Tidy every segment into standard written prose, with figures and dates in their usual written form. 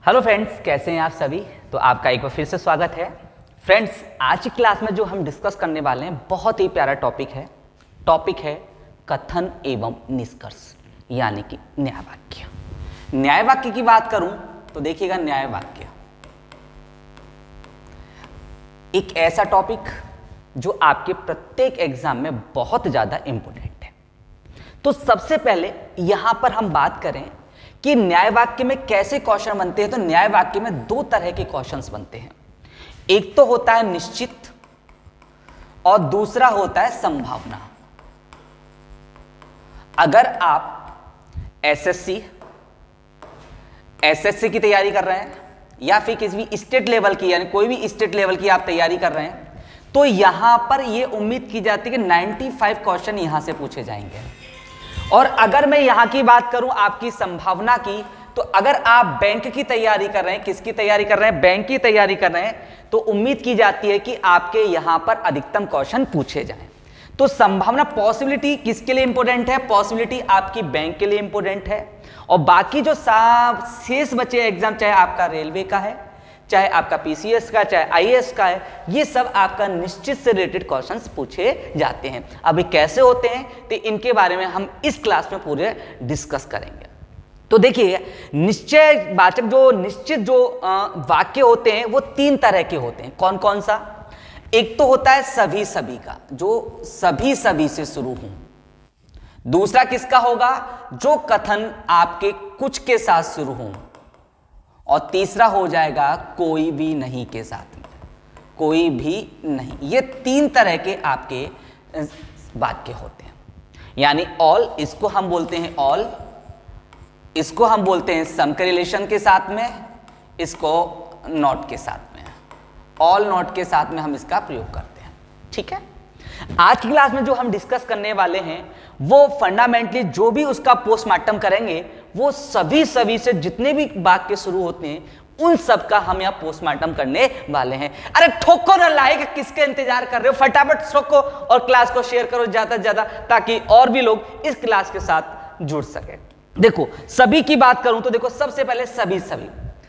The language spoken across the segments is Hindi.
हेलो फ्रेंड्स, कैसे हैं आप सभी। तो आपका एक बार फिर से स्वागत है। फ्रेंड्स, आज की क्लास में जो हम डिस्कस करने वाले हैं बहुत ही प्यारा टॉपिक है कथन एवं निष्कर्ष, यानी कि न्याय वाक्य। न्याय वाक्य की बात करूं तो देखिएगा, न्याय वाक्य एक ऐसा टॉपिक जो आपके प्रत्येक एग्जाम में बहुत ज्यादा इंपॉर्टेंट है। तो सबसे पहले यहां पर हम बात करें कि न्याय वाक्य में कैसे क्वेश्चन बनते हैं। तो न्याय वाक्य में दो तरह के क्वेश्चंस बनते हैं, एक तो होता है निश्चित और दूसरा होता है संभावना। अगर आप एसएससी की तैयारी कर रहे हैं या फिर किसी भी स्टेट लेवल की, यानी कोई भी स्टेट लेवल की आप तैयारी कर रहे हैं, तो यहां पर यह उम्मीद की जाती है कि 95 क्वेश्चन यहां से पूछे जाएंगे। और अगर मैं यहां की बात करूं आपकी संभावना की, तो अगर आप बैंक की तैयारी कर रहे हैं, किसकी तैयारी कर रहे हैं, बैंक की तैयारी कर रहे हैं, तो उम्मीद की जाती है कि आपके यहां पर अधिकतम क्वेश्चन पूछे जाएं। तो संभावना, पॉसिबिलिटी किसके लिए इंपॉर्टेंट है? पॉसिबिलिटी आपकी बैंक के लिए इंपॉर्टेंट है। और बाकी जो शेष बचे एग्जाम, चाहे आपका रेलवे का है, चाहे आपका पीसीएस का, चाहे आईएएस का है, ये सब आपका निश्चित से रिलेटेड क्वेश्चंस पूछे जाते हैं। अभी कैसे होते हैं तो इनके बारे में हम इस क्लास में पूरे डिस्कस करेंगे। तो देखिए, निश्चयवाचक जो निश्चित जो वाक्य होते हैं वो तीन तरह के होते हैं। कौन कौन सा? एक तो होता है सभी सभी का, जो सभी सभी से शुरू हो। दूसरा किसका होगा? जो कथन आपके कुछ के साथ शुरू हो। और तीसरा हो जाएगा कोई भी नहीं के साथ में, कोई भी नहीं। ये तीन तरह के आपके वाक्य होते हैं, यानी ऑल, इसको हम बोलते हैं ऑल, इसको हम बोलते हैं सम के रिलेशन के साथ में, इसको नॉट के साथ में, ऑल नॉट के साथ में हम इसका प्रयोग करते हैं। ठीक है, आज की क्लास में जो हम डिस्कस करने वाले हैं वो फंडामेंटली जो भी उसका पोस्टमार्टम करेंगे, वो सभी से जितने भी वाक्य शुरू होते हैं उन सब का हम यहाँ पोस्टमार्टम करने वाले हैं। अरे ठोको ना लाइक, किसके इंतजार कर रहे हो? फटाफट ठोको और क्लास को शेयर करो ज्यादा से ज्यादा, ताकि और भी लोग इस क्लास के साथ जुड़ सके। देखो, सभी की बात करूं तो देखो, सबसे पहले सभी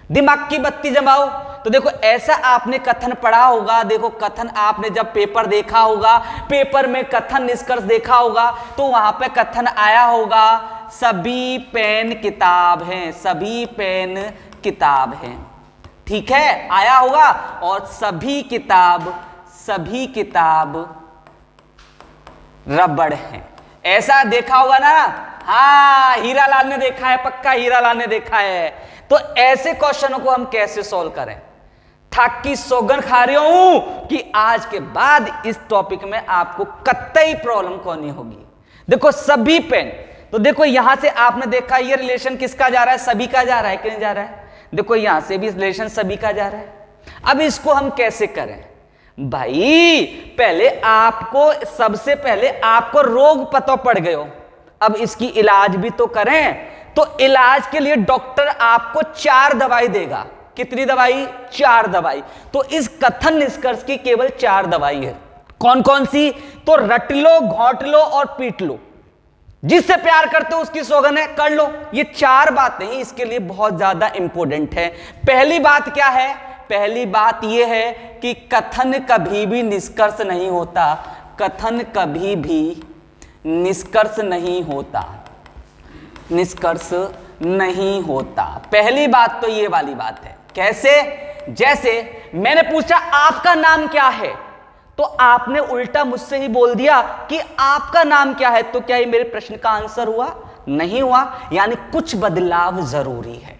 दिमाग की बत्ती जमाओ। तो देखो, ऐसा आपने कथन पढ़ा होगा, देखो कथन आपने जब पेपर देखा होगा, पेपर में कथन निष्कर्ष देखा होगा, तो वहां पे कथन आया होगा सभी पेन किताब हैं, सभी पेन किताब हैं। ठीक है, आया होगा। और सभी किताब रबड़ हैं, ऐसा देखा होगा ना। हाँ, हीरालाल ने देखा है, पक्का हीरालाल ने देखा है। तो ऐसे क्वेश्चनों को हम कैसे सॉल्व करें? ठाक की सौगंध खा रही हूं कि आज के बाद इस टॉपिक में आपको कतई प्रॉब्लम को नहीं होगी। देखो, सभी पेन, तो देखो यहां से आपने देखा ये रिलेशन किसका जा रहा है? सभी का जा रहा है कि नहीं जा रहा है? देखो, यहां से भी रिलेशन सभी का जा रहा है। अब इसको हम कैसे करें भाई? सबसे पहले आपको रोग पता पड़ गए हो, अब इसकी इलाज भी तो करें। तो इलाज के लिए डॉक्टर आपको 4 दवाई देगा। कितनी दवाई? 4 दवाई। तो इस कथन निष्कर्ष की केवल 4 दवाई है। कौन कौन सी? तो रट लो, घोंट लो और पीट लो। जिससे प्यार करते हो उसकी सौगंध है, कर लो। ये 4 बातें इसके लिए बहुत ज्यादा इंपॉर्टेंट है। पहली बात क्या है? पहली बात यह है कि कथन कभी भी निष्कर्ष नहीं होता। कथन कभी भी निष्कर्ष नहीं होता, निष्कर्ष नहीं होता। पहली बात तो ये वाली बात है। कैसे? जैसे मैंने पूछा आपका नाम क्या है, तो आपने उल्टा मुझसे ही बोल दिया कि आपका नाम क्या है। तो क्या ये मेरे प्रश्न का आंसर हुआ? नहीं हुआ। यानी कुछ बदलाव जरूरी है,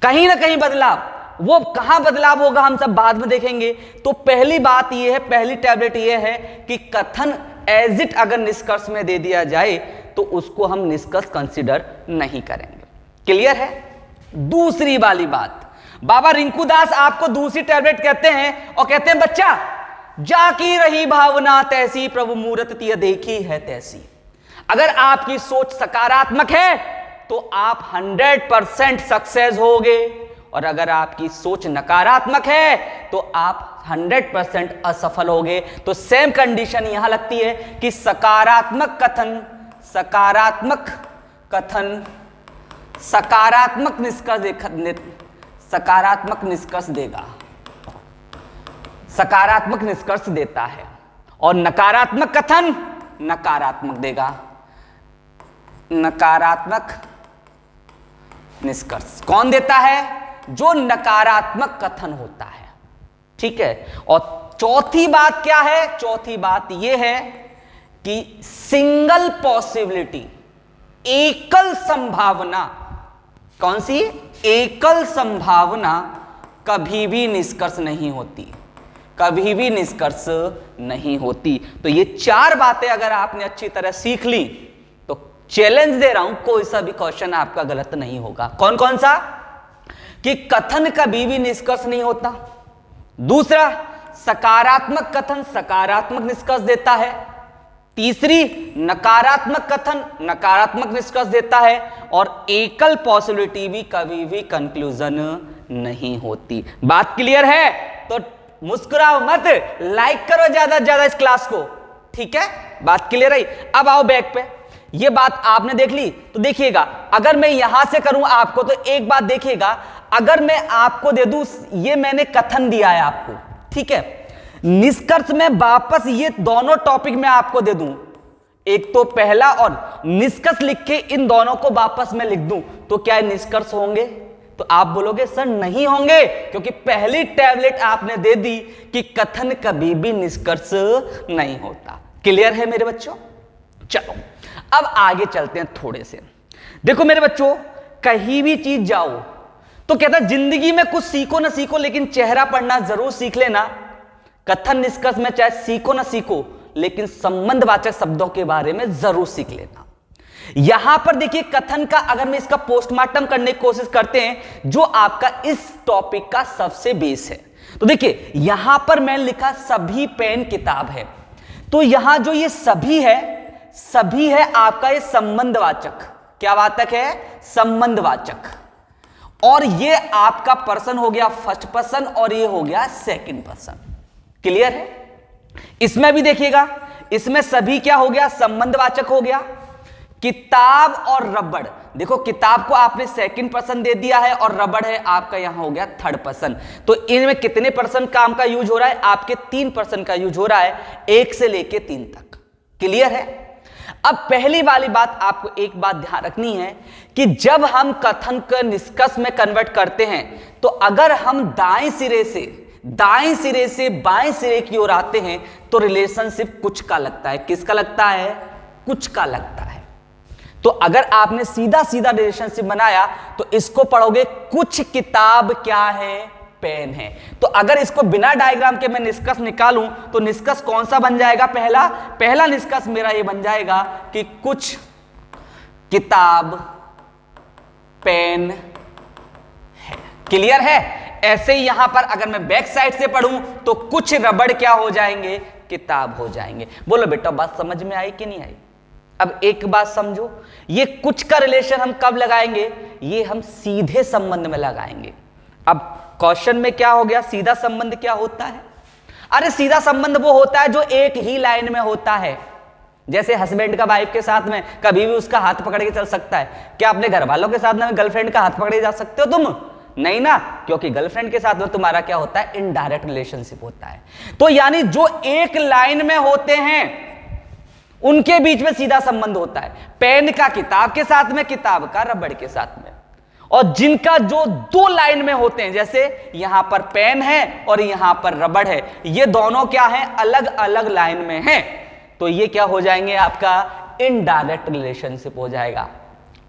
कहीं ना कहीं बदलाव। वो कहां बदलाव होगा हम सब बाद में देखेंगे। तो पहली बात यह है, पहली टैबलेट यह है कि कथन एज इट अगर निष्कर्ष में दे दिया जाए तो उसको हम निष्कर्ष कंसीडर नहीं करेंगे। क्लियर है? दूसरी वाली बात, बाबा रिंकू दास आपको दूसरी टैबलेट कहते हैं और कहते हैं बच्चा, जाकी रही भावना तैसी, प्रभु मूरत तिय देखी है तैसी। अगर आपकी सोच सकारात्मक है तो आप 100% सक्सेस होगे, और अगर आपकी सोच नकारात्मक है तो आप 100% असफल होगे। तो सेम कंडीशन यहां लगती है कि सकारात्मक कथन सकारात्मक निष्कर्ष सकारात्मक निष्कर्ष देगा, सकारात्मक निष्कर्ष देता है, और नकारात्मक कथन नकारात्मक देगा, नकारात्मक निष्कर्ष कौन देता है? जो नकारात्मक कथन होता है। ठीक है, और चौथी बात क्या है? चौथी बात यह है कि सिंगल पॉसिबिलिटी, एकल संभावना, कौन सी? एकल संभावना कभी भी निष्कर्ष नहीं होती, कभी भी निष्कर्ष नहीं होती। तो ये चार बातें अगर आपने अच्छी तरह सीख ली तो चैलेंज दे रहा हूं, कोई सा भी क्वेश्चन आपका गलत नहीं होगा। कौन कौन सा? कि कथन कभी भी निष्कर्ष नहीं होता, दूसरा सकारात्मक कथन सकारात्मक निष्कर्ष देता है, तीसरी नकारात्मक कथन नकारात्मक निष्कर्ष देता है, और एकल पॉसिबिलिटी भी कभी भी कंक्लूजन नहीं होती। बात क्लियर है? तो मुस्कुराओ मत, लाइक करो ज्यादा से ज्यादा इस क्लास को। ठीक है, बात क्लियर है? अब आओ बैक पे। ये बात आपने देख ली, तो देखिएगा अगर मैं यहां से करूं आपको, तो एक बात देखिएगा, अगर मैं आपको दे दूं, ये मैंने कथन दिया है आपको, ठीक है, निष्कर्ष में वापस ये दोनों टॉपिक में आपको दे दूं, एक तो पहला और निष्कर्ष लिख के इन दोनों को वापस में लिख दूं, तो क्या निष्कर्ष होंगे? तो आप बोलोगे सर नहीं होंगे, क्योंकि पहली टैबलेट आपने दे दी कि कथन कभी भी निष्कर्ष नहीं होता। क्लियर है मेरे बच्चों? चलो अब आगे चलते हैं थोड़े से। देखो मेरे बच्चों, कहीं भी चीज जाओ तो कहता है जिंदगी में कुछ सीखो ना सीखो, लेकिन चेहरा पढ़ना जरूर सीख लेना। कथन निष्कर्ष में चाहे सीखो ना सीखो, लेकिन संबंधवाचक शब्दों के बारे में जरूर सीख लेना। यहां पर देखिए कथन का, अगर मैं इसका पोस्टमार्टम करने की कोशिश करते हैं, जो आपका इस टॉपिक का सबसे बेस है, तो देखिए यहां पर मैंने लिखा सभी पेन किताब है, तो यहां जो ये सभी है आपका ये संबंधवाचक, क्या वाचक है? संबंधवाचक। और ये आपका पर्सन हो गया फर्स्ट पर्सन और ये हो गया सेकंड पर्सन। क्लियर है? इसमें भी देखिएगा, इसमें सभी क्या हो गया? संबंधवाचक हो गया। किताब और रबड़, देखो किताब को आपने सेकंड पर्सन दे दिया है और रबड़ है आपका यहां हो गया थर्ड पर्सन। तो इनमें कितने पर्सन काम का यूज हो रहा है? आपके 3 पर्सन का यूज हो रहा है, 1 से लेके 3 तक। क्लियर है? अब पहली वाली बात आपको एक बात ध्यान रखनी है कि जब हम कथन को निष्कर्ष में कन्वर्ट करते हैं, तो अगर हम दाएं सिरे से बाएं सिरे की ओर आते हैं, तो रिलेशनशिप कुछ का लगता है। किसका लगता है? कुछ का लगता है। तो अगर आपने सीधा सीधा रिलेशनशिप बनाया, तो इसको पढ़ोगे कुछ किताब क्या है? पेन है। तो अगर इसको बिना डायग्राम के मैं निष्कर्ष निकालूं, तो निष्कर्ष कौन सा बन जाएगा? पहला निष्कर्ष मेरा ये बन जाएगा कि कुछ किताब पेन है। क्लियर है? ऐसे ही यहां पर अगर मैं बैक साइड से पढ़ूं, तो कुछ रबड़ क्या हो जाएंगे? किताब हो जाएंगे। बोलो बेटा बात समझ में आई कि नहीं आई? अब एक बात समझो, ये कुछ का रिलेशन हम कब लगाएंगे? ये हम सीधे संबंध में लगाएंगे। अब क्वेश्चन में क्या हो गया? सीधा संबंध क्या होता है? अरे सीधा संबंध वो होता है जो एक ही लाइन में होता है। जैसे हस्बैंड का वाइफ के साथ में कभी भी उसका हाथ पकड़ के चल सकता है। क्या अपने घर वालों के साथ में गर्लफ्रेंड का हाथ पकड़े जा सकते हो तुम? नहीं ना, क्योंकि गर्लफ्रेंड के साथ में तुम्हारा क्या होता है? इनडायरेक्ट रिलेशनशिप होता है। तो यानी जो एक लाइन में होते हैं उनके बीच में सीधा संबंध होता है। पेन का किताब के साथ में, किताब का रबड़ के साथ में। और जिनका जो 2 लाइन में होते हैं, जैसे यहां पर पेन है और यहां पर रबड़ है, ये दोनों क्या हैं? अलग अलग लाइन में हैं। तो ये क्या हो जाएंगे? आपका इनडायरेक्ट रिलेशनशिप हो जाएगा।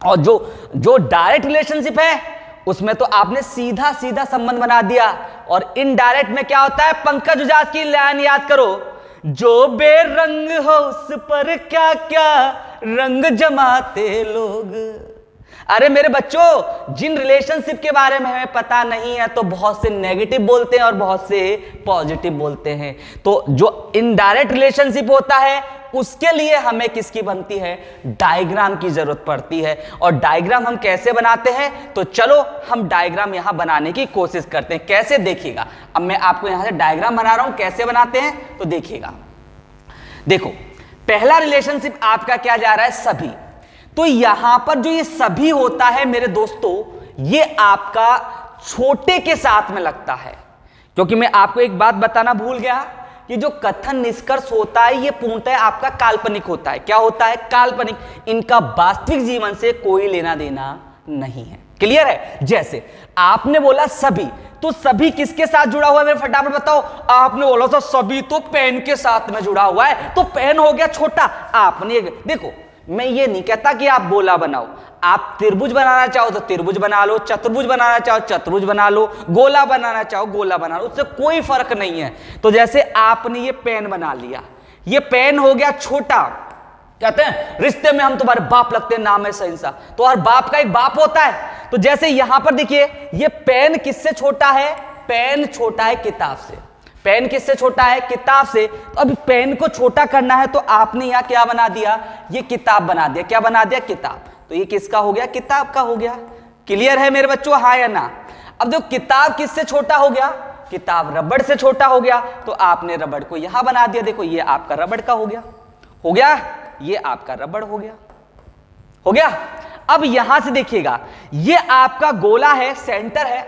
और जो डायरेक्ट रिलेशनशिप है उसमें तो आपने सीधा सीधा संबंध बना दिया। और इनडायरेक्ट में क्या होता है? पंकज उजास की लाइन याद करो, जो बेरंग हो उस पर क्या क्या रंग जमाते लोग। अरे मेरे बच्चों, जिन रिलेशनशिप के बारे में हमें पता नहीं है, तो बहुत से नेगेटिव बोलते हैं और बहुत से पॉजिटिव बोलते हैं। तो जो इनडायरेक्ट रिलेशनशिप होता है उसके लिए हमें किसकी बनती है? डायग्राम की जरूरत पड़ती है। और डायग्राम हम कैसे बनाते हैं? तो चलो हम डायग्राम यहां बनाने की कोशिश करते हैं। कैसे? देखिएगा, अब मैं आपको यहां से डायग्राम बना रहा हूं, कैसे बनाते हैं तो देखिएगा। देखो पहला रिलेशनशिप आपका क्या जा रहा है? सभी। तो यहां पर जो ये सभी होता है मेरे दोस्तों, ये आपका छोटे के साथ में लगता है, क्योंकि मैं आपको एक बात बताना भूल गया कि जो कथन निष्कर्ष होता है ये पूर्णतः आपका काल्पनिक होता है। क्या होता है? काल्पनिक। इनका वास्तविक जीवन से कोई लेना देना नहीं है। क्लियर है? जैसे आपने बोला सभी, तो सभी किसके साथ जुड़ा हुआ है मेरे फटाफट बताओ। आपने बोला था सभी तो पेन के साथ में जुड़ा हुआ है, तो पेन हो गया छोटा। आपने देखो, मैं ये नहीं कहता कि आप बोला बनाओ, आप त्रिभुज बनाना चाहो तो त्रिभुज बना लो, चतुर्भुज बनाना चाहो चतुर्भुज बना लो, गोला बनाना चाहो गोला बना लो, उससे कोई फर्क नहीं है। तो जैसे आपने ये पेन बना लिया, ये पेन हो गया छोटा। कहते हैं रिश्ते में हम तुम्हारे बाप लगते हैं, नाम है सहिंसा, तो हर बाप का एक बाप होता है। तो जैसे यहां पर देखिए, ये पेन किससे छोटा है? पेन छोटा है किताब से। पेन किससे छोटा है? किताब से। तो अब पेन को छोटा करना है तो आपने यहां क्या बना दिया? ये किताब बना दिया। क्या बना दिया? किताब। तो ये किसका हो गया? किताब का हो गया। क्लियर है मेरे बच्चों, हाँ या ना? अब जो किताब किससे छोटा हो गया? किताब रबड़ से छोटा हो गया, तो आपने रबड़ को यहां बना दिया। देखो ये आपका रबड़ का हो गया, हो गया, ये आपका रबड़ हो गया, हो गया। अब यहां से देखिएगा, ये आपका गोला है, सेंटर है,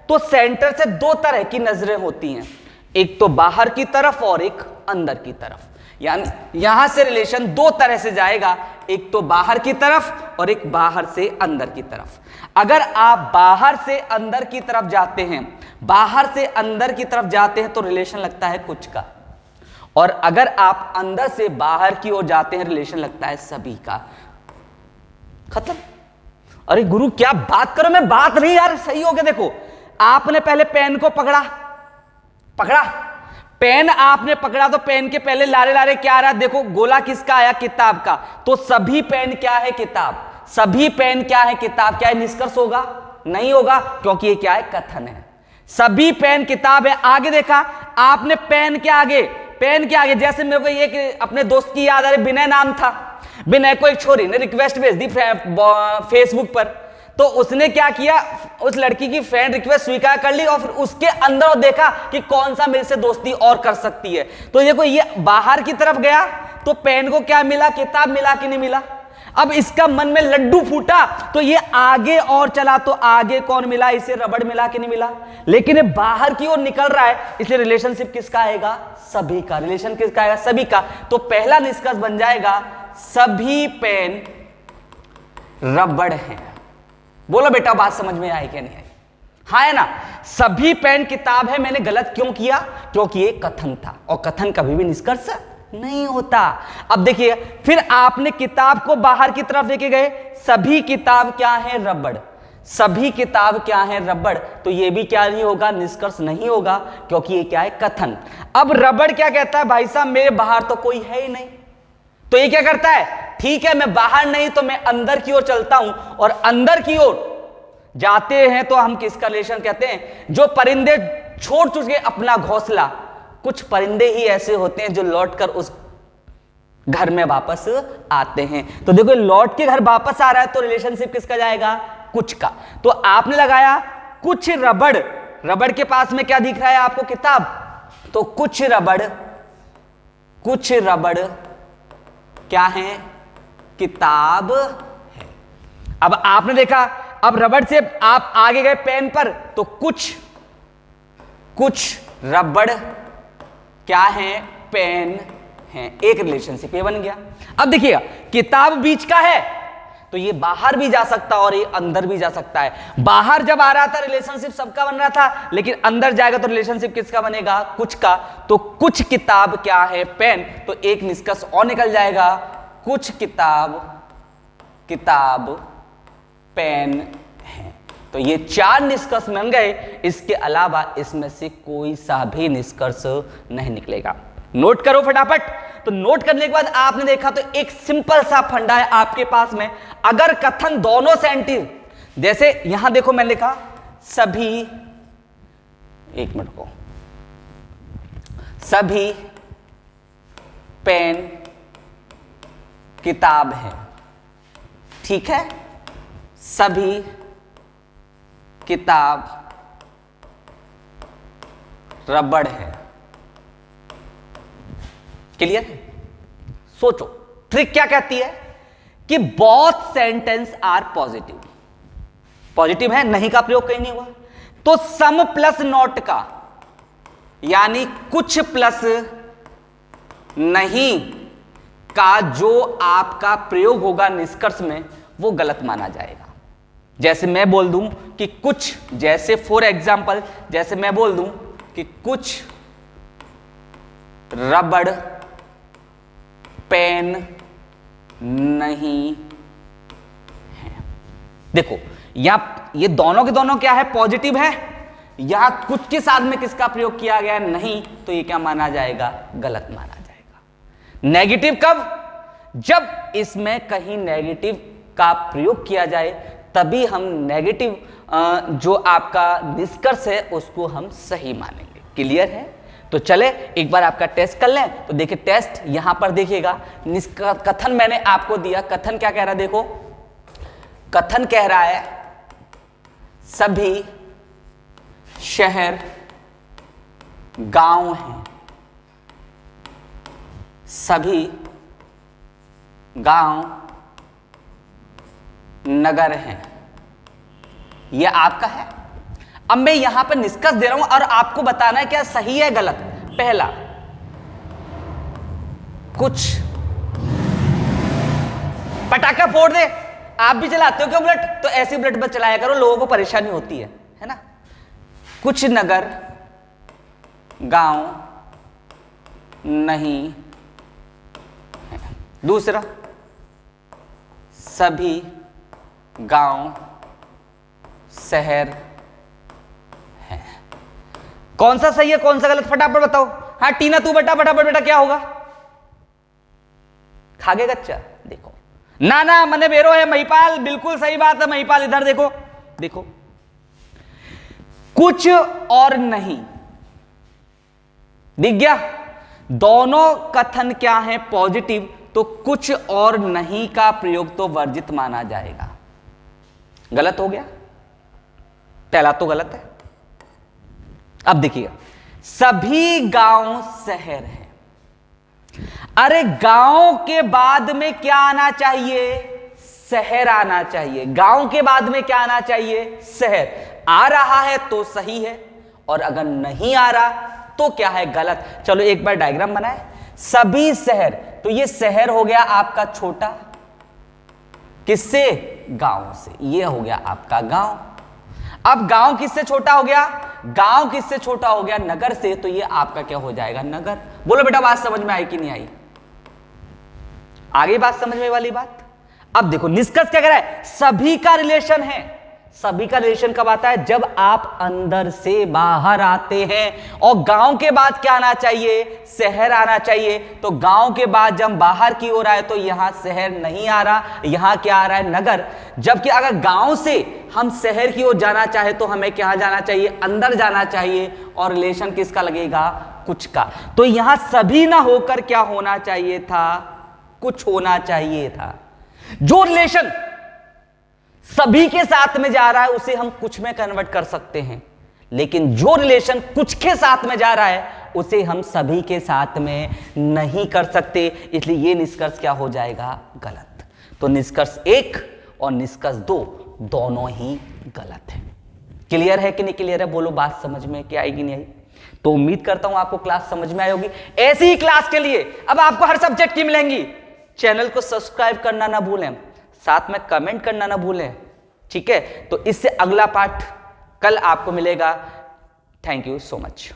तो सेंटर से दो तरह की नजरें होती हैं, एक तो बाहर की तरफ और एक अंदर की तरफ। यानी यहां से रिलेशन दो तरह से जाएगा, एक तो बाहर की तरफ और एक बाहर से अंदर की तरफ। अगर आप बाहर से अंदर की तरफ जाते हैं, बाहर से अंदर की तरफ जाते हैं तो रिलेशन लगता है कुछ का, और अगर आप अंदर से बाहर की ओर जाते हैं रिलेशन लगता है सभी का। खत्म। अरे गुरु क्या बात करो, मैं बात नहीं यार, सही हो गया। देखो आपने पहले पेन को पकड़ा, पेन आपने पकड़ा, तो पेन के पहले लारे लारे क्या आ रहा है? देखो गोला किसका आया? किताब का। तो सभी पेन क्या है? किताब। सभी पेन क्या है? किताब। क्या है? निष्कर्ष होगा? नहीं होगा, क्योंकि ये क्या है? कथन है। सभी पेन किताब है। आगे देखा आपने, पेन के आगे, पेन के आगे, जैसे मेरे को एक अपने दोस्त की याद आ रही, विनय नाम था। विनय को एक छोरी ने रिक्वेस्ट भेज दी फेसबुक पर, तो उसने क्या किया? उस लड़की की फ्रेंड रिक्वेस्ट स्वीकार कर ली और फिर उसके अंदर देखा कि कौन सा मेरे से दोस्ती और कर सकती है। तो देखो ये बाहर की तरफ गया, तो पेन को क्या मिला? किताब मिला कि नहीं मिला? अब इसका मन में लड्डू फूटा, तो ये आगे और चला, तो आगे कौन मिला? इसे रबड़ मिला कि नहीं मिला? लेकिन ये बाहर की ओर निकल रहा है, इसलिए रिलेशनशिप किसका आएगा? सभी का। रिलेशन किसका आएगा? सभी का। तो पहला निष्कर्ष बन जाएगा सभी पेन रबड़ हैं। बोलो बेटा बात समझ में आई क्या नहीं आई? हाँ है ना? सभी पेन किताब है। मैंने गलत क्यों किया? क्योंकि ये कथन था, और कथन कभी भी निष्कर्ष नहीं होता। अब देखिए, फिर आपने किताब को बाहर की तरफ लेके गए, सभी किताब क्या है? रबड़। सभी किताब क्या है? रबड़। तो ये भी क्या नहीं होगा? निष्कर्ष नहीं होगा, क्योंकि ये क्या है? कथन। अब रबड़ क्या कहता है? भाई साहब मेरे बाहर तो कोई है ही नहीं। तो ये क्या करता है? ठीक है, मैं बाहर नहीं तो मैं अंदर की ओर चलता हूं, और अंदर की ओर जाते हैं तो हम किसका रिलेशन कहते हैं? जो परिंदे छोड़ चुके अपना घोंसला, कुछ परिंदे ही ऐसे होते हैं जो लौटकर उस घर में वापस आते हैं। तो देखो लौट के घर वापस आ रहा है, तो रिलेशनशिप किसका जाएगा? कुछ का। तो आपने लगाया कुछ रबड़, रबड़ के पास में क्या दिख रहा है आपको? किताब। तो कुछ रबड़, कुछ रबड़ क्या है? किताब है। अब आपने देखा, अब रबड़ से आप आगे गए पेन पर, तो कुछ रबड़ क्या है? पेन है। एक रिलेशनशिप ये बन गया। अब देखिएगा, किताब बीच का है, तो ये बाहर भी जा सकता है और ये अंदर भी जा सकता है। बाहर जब आ रहा था रिलेशनशिप सबका बन रहा था, लेकिन अंदर जाएगा तो रिलेशनशिप किसका बनेगा? कुछ का। तो कुछ किताब क्या है? पेन। तो एक निष्कर्ष और निकल जाएगा, कुछ किताब पेन है। तो ये चार निष्कर्ष बन गए। इसके अलावा इसमें से कोई सा भी निष्कर्ष नहीं निकलेगा। नोट करो फटाफट। तो नोट करने के बाद आपने देखा, तो एक सिंपल सा फंडा है आपके पास में। अगर कथन दोनों सेंटेंस, जैसे यहां देखो मैंने लिखा सभी, एक मिनट को, सभी पेन किताब है, ठीक है? सभी किताब रबड़ है। क्लियर है? सोचो, ट्रिक क्या कहती है कि both sentence are positive. Positive है, नहीं का प्रयोग कहीं नहीं हुआ। तो सम प्लस नॉट का यानी कुछ प्लस नहीं का जो आपका प्रयोग होगा निष्कर्ष में वो गलत माना जाएगा। जैसे मैं बोल दूं कि कुछ, जैसे फॉर एग्जाम्पल जैसे मैं बोल दूं कि कुछ रबड़ पेन नहीं है। देखो यहां ये दोनों के दोनों क्या है, पॉजिटिव है। यहां कुछ के साथ में किसका प्रयोग किया गया है, नहीं, तो ये क्या माना जाएगा, गलत माना जाएगा। नेगेटिव कब, जब इसमें कहीं नेगेटिव का प्रयोग किया जाए तभी हम नेगेटिव जो आपका निष्कर्ष है उसको हम सही मानेंगे। क्लियर है? तो चले एक बार आपका टेस्ट कर लें। तो देखिए टेस्ट यहां पर देखिएगा, कथन मैंने आपको दिया। कथन क्या कह रहा है, देखो कथन कह रहा है सभी शहर गांव हैं, सभी गांव नगर हैं। यह आपका है। अब मैं यहां पर निष्कर्ष दे रहा हूं और आपको बताना है क्या सही है गलत। पहला, कुछ पटाखा फोड़ दे, आप भी चलाते हो क्या बुलेट, तो ऐसी बुलेट बस चलाया करो, लोगों को परेशानी होती है ना। कुछ नगर गांव नहीं है। दूसरा, सभी गांव शहर है। कौन सा सही है कौन सा गलत, फटाफट बताओ। हाँ टीना तू बेटा फटाफट बेटा, क्या होगा, खागे कच्चा। देखो ना ना मने बेरो है महिपाल, बिल्कुल सही बात है महिपाल। इधर देखो, देखो कुछ और नहीं, दिख गया। दोनों कथन क्या है, पॉजिटिव, तो कुछ और नहीं का प्रयोग तो वर्जित माना जाएगा। गलत हो गया, पहला तो गलत है। अब देखिएगा, सभी गांव शहर है। अरे गांव के बाद में क्या आना चाहिए, शहर आना चाहिए। गांव के बाद में क्या आना चाहिए, शहर। आ रहा है तो सही है, और अगर नहीं आ रहा तो क्या है, गलत। चलो एक बार डायग्राम बनाए। सभी शहर, तो ये शहर हो गया आपका छोटा, किससे, गांव से। ये हो गया आपका गांव। अब गांव किससे छोटा हो गया, गांव किससे छोटा हो गया, नगर से, तो ये आपका क्या हो जाएगा, नगर। बोलो बेटा बात समझ में आई कि नहीं आई, आगे बात समझ में वाली बात। अब देखो निष्कर्ष क्या कह रहा है, सभी का रिलेशन है। सभी का रिलेशन कब आता है, जब आप अंदर से बाहर आते हैं। और गांव के बाद क्या आना चाहिए, शहर आना चाहिए। तो गांव के बाद जब बाहर की ओर आए तो यहां शहर नहीं आ रहा, यहां क्या आ रहा है, नगर। जबकि अगर गांव से हम शहर की ओर जाना चाहे तो हमें क्या जाना चाहिए, अंदर जाना चाहिए। और रिलेशन किसका लगेगा, कुछ का। तो यहां सभी ना होकर क्या होना चाहिए था, कुछ होना चाहिए था। जो रिलेशन सभी के साथ में जा रहा है उसे हम कुछ में कन्वर्ट कर सकते हैं, लेकिन जो रिलेशन कुछ के साथ में जा रहा है उसे हम सभी के साथ में नहीं कर सकते। इसलिए ये निष्कर्ष क्या हो जाएगा, गलत। तो निष्कर्ष 1 और निष्कर्ष 2 दोनों ही गलत है। क्लियर है कि नहीं क्लियर है, बोलो बात समझ में क्या आएगी नहीं आई। तो उम्मीद करता हूं आपको क्लास समझ में आई होगी। ऐसी ही क्लास के लिए अब आपको हर सब्जेक्ट की मिलेंगी। चैनल को सब्सक्राइब करना ना भूलें, साथ में कमेंट करना ना भूलें, ठीक है। तो इससे अगला पार्ट कल आपको मिलेगा। Thank you so much.